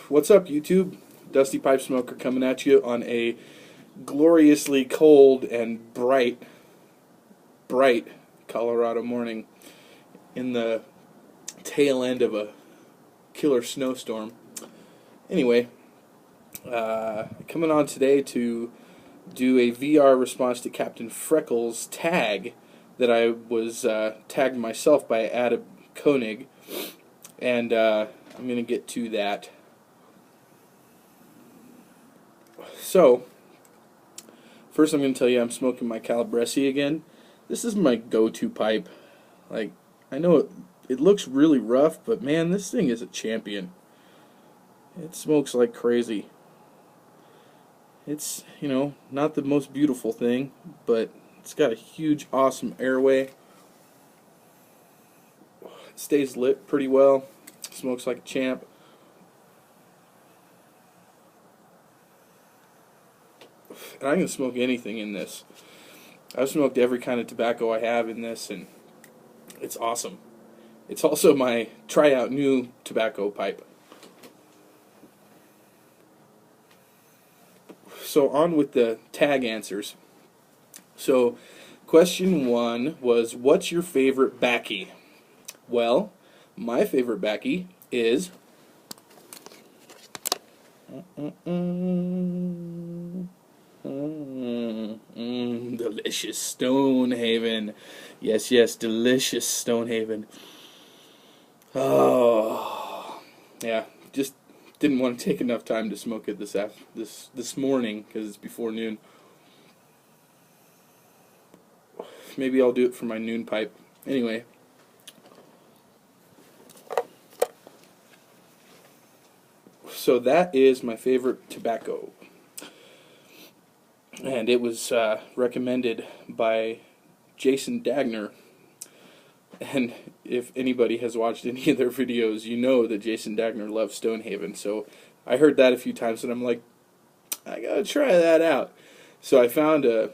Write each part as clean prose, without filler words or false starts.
What's up, YouTube? Dusty Pipe Smoker coming at you on a gloriously cold and bright Colorado morning in the tail end of a killer snowstorm. Anyway, coming on today to do a VR response to Captain Freckles Tag that I was tagged myself by Adam Koenig, and I'm going to get to that. So, first I'm going to tell you I'm smoking my Calabrese again. This is my go-to pipe. Like, I know it looks really rough, but man, this thing is a champion. It smokes like crazy. It's, you know, not the most beautiful thing, but it's got a huge, awesome airway. It stays lit pretty well. Smokes like a champ. And I can smoke anything in this. I've smoked every kind of tobacco I have in this, and it's awesome. It's also my tryout new tobacco pipe. So on with the tag answers. So question 1 was, what's your favorite baccy? Well, my favorite baccy is delicious Stonehaven. Yes, yes, delicious Stonehaven. Oh, yeah. Just didn't want to take enough time to smoke it this morning because it's before noon. Maybe I'll do it for my noon pipe. Anyway. So that is my favorite tobacco. And it was recommended by Jason Dagner. And if anybody has watched any of their videos, you know that Jason Dagner loves Stonehaven. So I heard that a few times, and I'm like, I gotta try that out. So I found a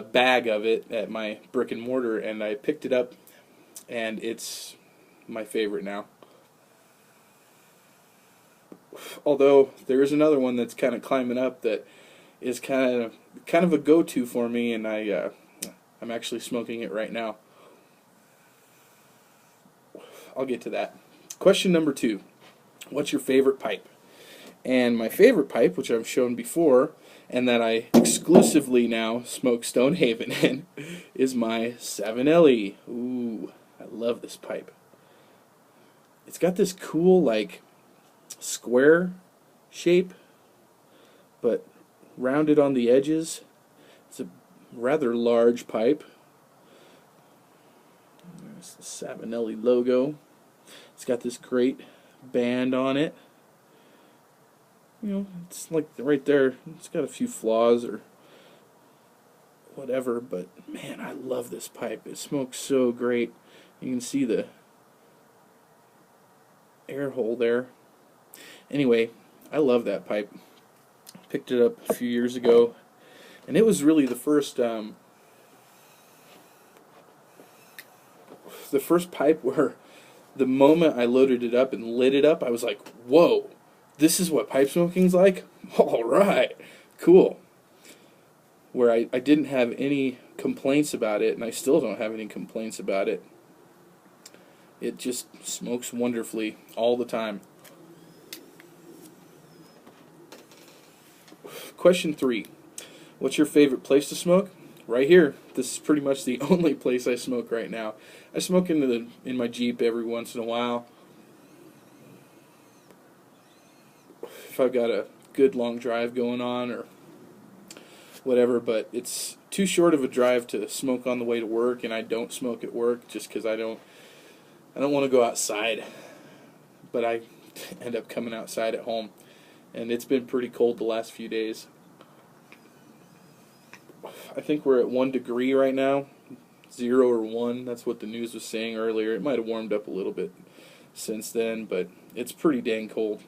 bag of it at my brick and mortar, and I picked it up, and it's my favorite now. Although there is another one that's kind of climbing up that is kind of a go-to for me, and I'm actually smoking it right now. I'll get to that. Question number 2. What's your favorite pipe? And my favorite pipe, which I've shown before, and that I exclusively now smoke Stonehaven in, is my 7LE. Ooh, I love this pipe. It's got this cool, like, square shape, but rounded on the edges. It's a rather large pipe. There's the 7LE logo. It's got this great band on it. You know, it's like right there. It's got a few flaws or whatever, but man, I love this pipe. It smokes so great. You can see the air hole there. Anyway, I love that pipe. Picked it up a few years ago, and it was really the first pipe where the moment I loaded it up and lit it up, I was like, whoa, this is what pipe smoking's like? Alright, cool. Where I didn't have any complaints about it, and I still don't have any complaints about it. It just smokes wonderfully all the time. Question 3. What's your favorite place to smoke? Right here. This is pretty much the only place I smoke right now. I smoke in my Jeep every once in a while. If I've got a good long drive going on or whatever, but it's too short of a drive to smoke on the way to work, and I don't smoke at work just because I don't want to go outside. But I end up coming outside at home, and it's been pretty cold the last few days. I think we're at 1 degree right now, 0 or 1. That's what the news was saying earlier. It might have warmed up a little bit since then, but it's pretty dang cold.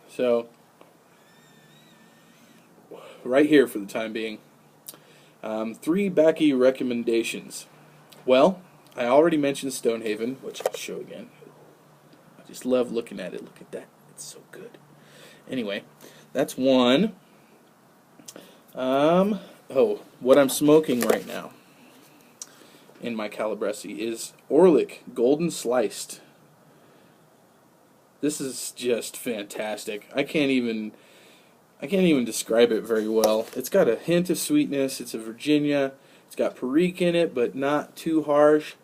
So, right here for the time being. 3 baccy recommendations. Well, I already mentioned Stonehaven, which I'll show again. Just love looking at it. Look at that. It's so good. Anyway, that's one. Oh, what I'm smoking right now in my Calabrese is Orlick Golden Sliced. This is just fantastic. I can't even describe it very well. It's got a hint of sweetness. It's a Virginia. It's got Perique in it, but not too harsh.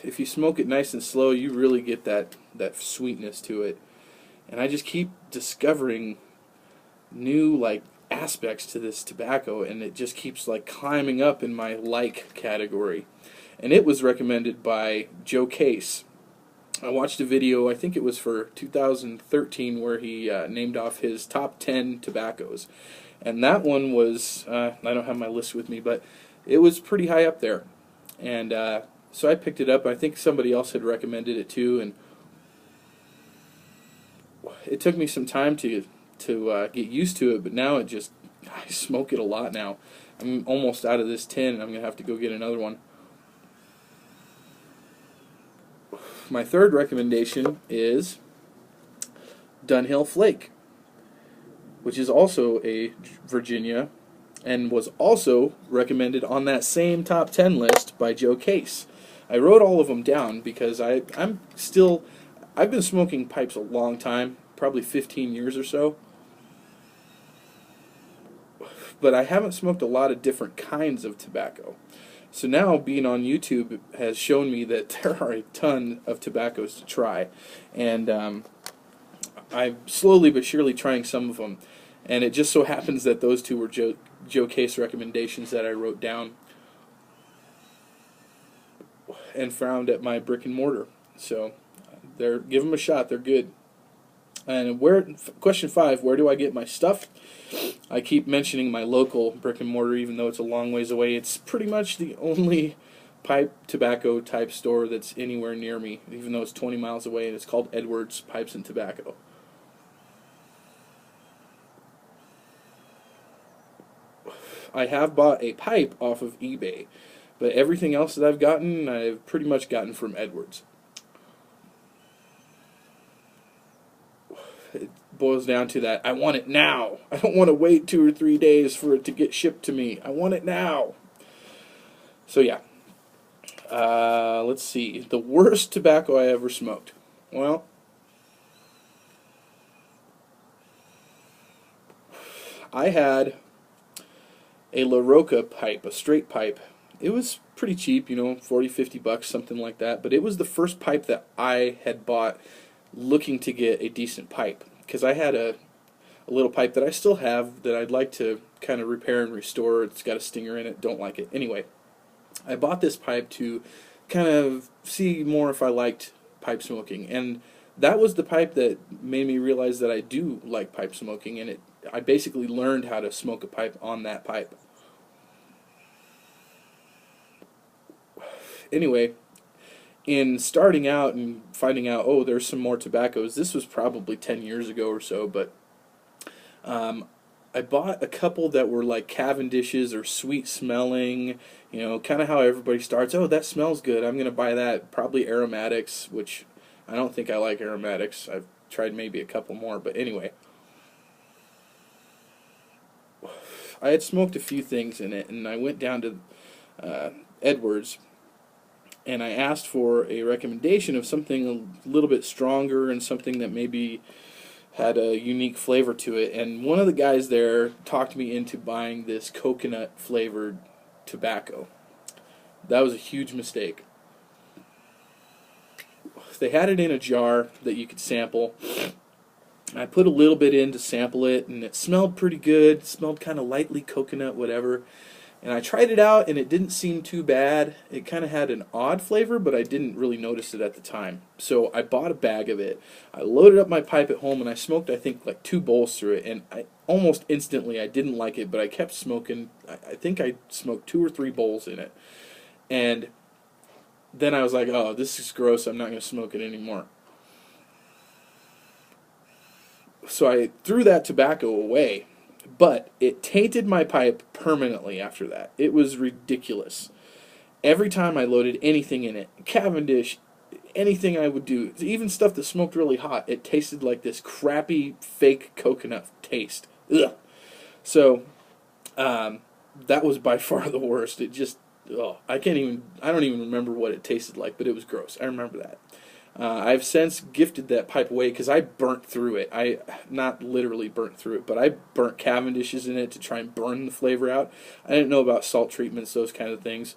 If you smoke it nice and slow, you really get that sweetness to it. And I just keep discovering new aspects to this tobacco, and it just keeps climbing up in my category. And it was recommended by Joe Case. I watched a video, I think it was for 2013, where he named off his top 10 tobaccos. And that one was, I don't have my list with me, but it was pretty high up there. And so I picked it up. I think somebody else had recommended it too, and it took me some time to get used to it, but now I smoke it a lot now. I'm almost out of this tin, and I'm going to have to go get another one. My third recommendation is Dunhill Flake, which is also a Virginia and was also recommended on that same top 10 list by Joe Case. I wrote all of them down because I've been smoking pipes a long time, probably 15 years or so, but I haven't smoked a lot of different kinds of tobacco. So now being on YouTube has shown me that there are a ton of tobaccos to try, and I'm slowly but surely trying some of them, and it just so happens that those two were Joe Case recommendations that I wrote down and found at my brick and mortar. So give them a shot, they're good. And question 5, where do I get my stuff? I keep mentioning my local brick and mortar, even though it's a long ways away. It's pretty much the only pipe tobacco type store that's anywhere near me, even though it's 20 miles away, and it's called Edwards Pipes and Tobacco. I have bought a pipe off of eBay, but everything else that I've pretty much gotten from Edwards. It boils down to that I want it now. I don't want to wait 2 or 3 days for it to get shipped to me. I want it now. So yeah. Let's see. The worst tobacco I ever smoked. Well, I had a La Roca pipe, a straight pipe. It was pretty cheap, $40, $50, something like that. But it was the first pipe that I had bought looking to get a decent pipe, because I had a little pipe that I still have that I'd like to kind of repair and restore. It's got a stinger in it, don't like it. Anyway, I bought this pipe to kind of see more if I liked pipe smoking, and that was the pipe that made me realize that I do like pipe smoking, and I basically learned how to smoke a pipe on that pipe. Anyway, in starting out and finding out, oh, there's some more tobaccos, this was probably 10 years ago or so, but I bought a couple that were like Cavendishes or sweet smelling, kind of how everybody starts, oh, that smells good, I'm going to buy that. Probably aromatics, which I don't think I like aromatics. I've tried maybe a couple more, but anyway. I had smoked a few things in it, and I went down to Edwards, and I asked for a recommendation of something a little bit stronger and something that maybe had a unique flavor to it. And one of the guys there talked me into buying this coconut-flavored tobacco. That was a huge mistake. They had it in a jar that you could sample. I put a little bit in to sample it, and it smelled pretty good. It smelled kind of lightly coconut, whatever. And I tried it out, and it didn't seem too bad. It kind of had an odd flavor, but I didn't really notice it at the time. So I bought a bag of it. I loaded up my pipe at home, and I smoked, I think, like 2 bowls through it. And almost instantly, I didn't like it, but I kept smoking. I think I smoked 2 or 3 bowls in it. And then I was like, oh, this is gross. I'm not going to smoke it anymore. So I threw that tobacco away. But it tainted my pipe permanently after that. It was ridiculous. every time I loaded anything in it, Cavendish, anything I would do, even stuff that smoked really hot, it tasted like this crappy fake coconut taste. Ugh. So that was by far the worst. It just, I don't even remember what it tasted like, but it was gross. I remember that. I've since gifted that pipe away because I burnt through it. I not literally burnt through it, but I burnt Cavendishes in it to try and burn the flavor out. I didn't know about salt treatments, those kind of things.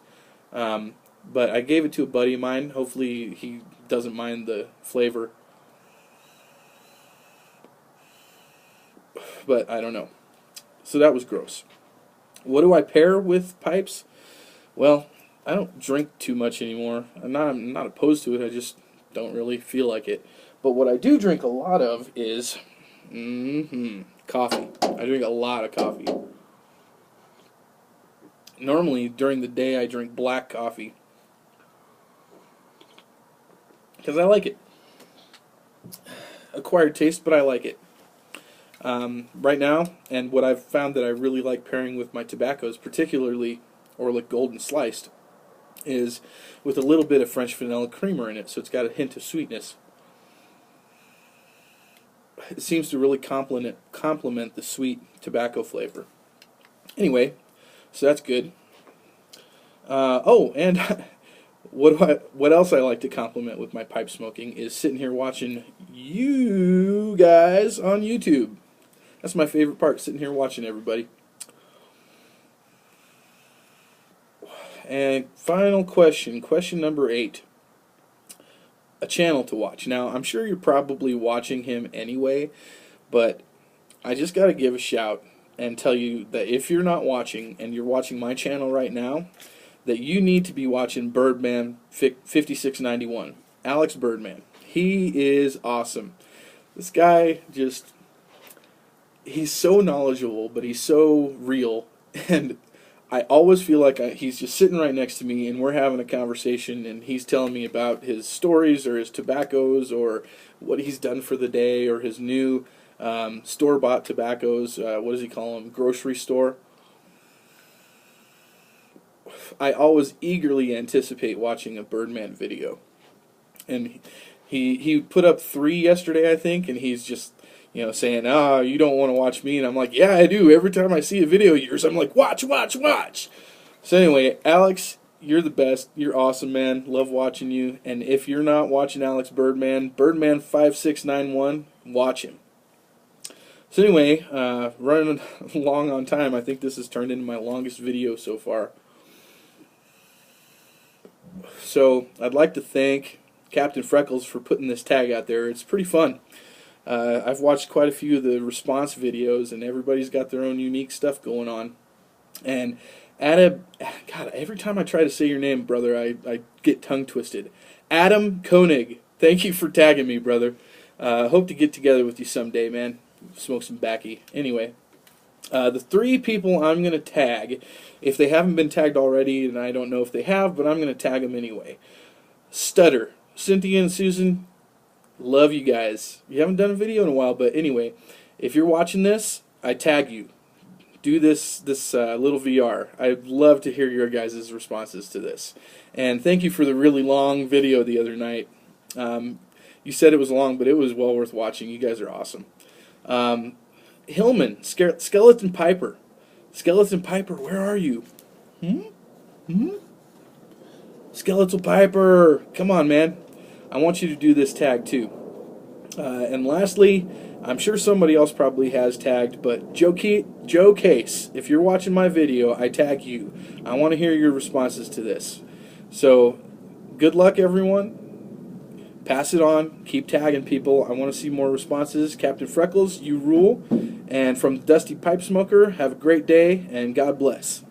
But I gave it to a buddy of mine. Hopefully he doesn't mind the flavor. But I don't know. So that was gross. What do I pair with pipes? Well, I don't drink too much anymore. I'm not opposed to it. I just don't really feel like it. But what I do drink a lot of is coffee. I drink a lot of coffee. Normally, during the day, I drink black coffee because I like it. Acquired taste, but I like it. Right now, and what I've found that I really like pairing with my tobaccos, particularly Orlick Golden Sliced, is with a little bit of French vanilla creamer in it, so it's got a hint of sweetness. It seems to really complement the sweet tobacco flavor. Anyway, so that's good. And what else I like to complement with my pipe smoking is sitting here watching you guys on YouTube. That's my favorite part, sitting here watching everybody. And final question, question number 8. A channel to watch. Now, I'm sure you're probably watching him anyway, but I just got to give a shout and tell you that if you're not watching, and you're watching my channel right now, that you need to be watching Birdman 5691. Alex Birdman. He is awesome. This guy just, he's so knowledgeable, but he's so real, and I always feel like he's just sitting right next to me and we're having a conversation and he's telling me about his stories or his tobaccos or what he's done for the day or his new store-bought tobaccos, what does he call them, grocery store. I always eagerly anticipate watching a Birdman video. And he put up 3 yesterday, I think, and he's just, saying, you don't want to watch me. And I'm like, yeah, I do. Every time I see a video of yours, I'm like, watch, watch, watch. So anyway, Alex, you're the best. You're awesome, man. Love watching you. And if you're not watching Alex Birdman, Birdman 5691, watch him. So anyway, running long on time. I think this has turned into my longest video so far. So I'd like to thank Captain Freckles for putting this tag out there. It's pretty fun. I've watched quite a few of the response videos, and everybody's got their own unique stuff going on. And God, every time I try to say your name, brother, I get tongue twisted. Adam Koenig, thank you for tagging me, brother. Hope to get together with you someday, man. Smoke some backy. Anyway, the 3 people I'm going to tag, if they haven't been tagged already, and I don't know if they have, but I'm going to tag them anyway. Stutter, Cynthia and Susan, love you guys. You haven't done a video in a while, but anyway, if you're watching this, I tag you. Do this little VR. I'd love to hear your guys' responses to this. And thank you for the really long video the other night. You said it was long, but it was well worth watching. You guys are awesome. Hillman, Skeletal Piper. Skeletal Piper, where are you? Skeletal Piper, come on, man. I want you to do this tag too. And lastly, I'm sure somebody else probably has tagged, but Joe Case, if you're watching my video, I tag you. I want to hear your responses to this. So, good luck, everyone. Pass it on. Keep tagging people. I want to see more responses. Captain Freckles, you rule. And from Dusty Pipe Smoker, have a great day, and God bless.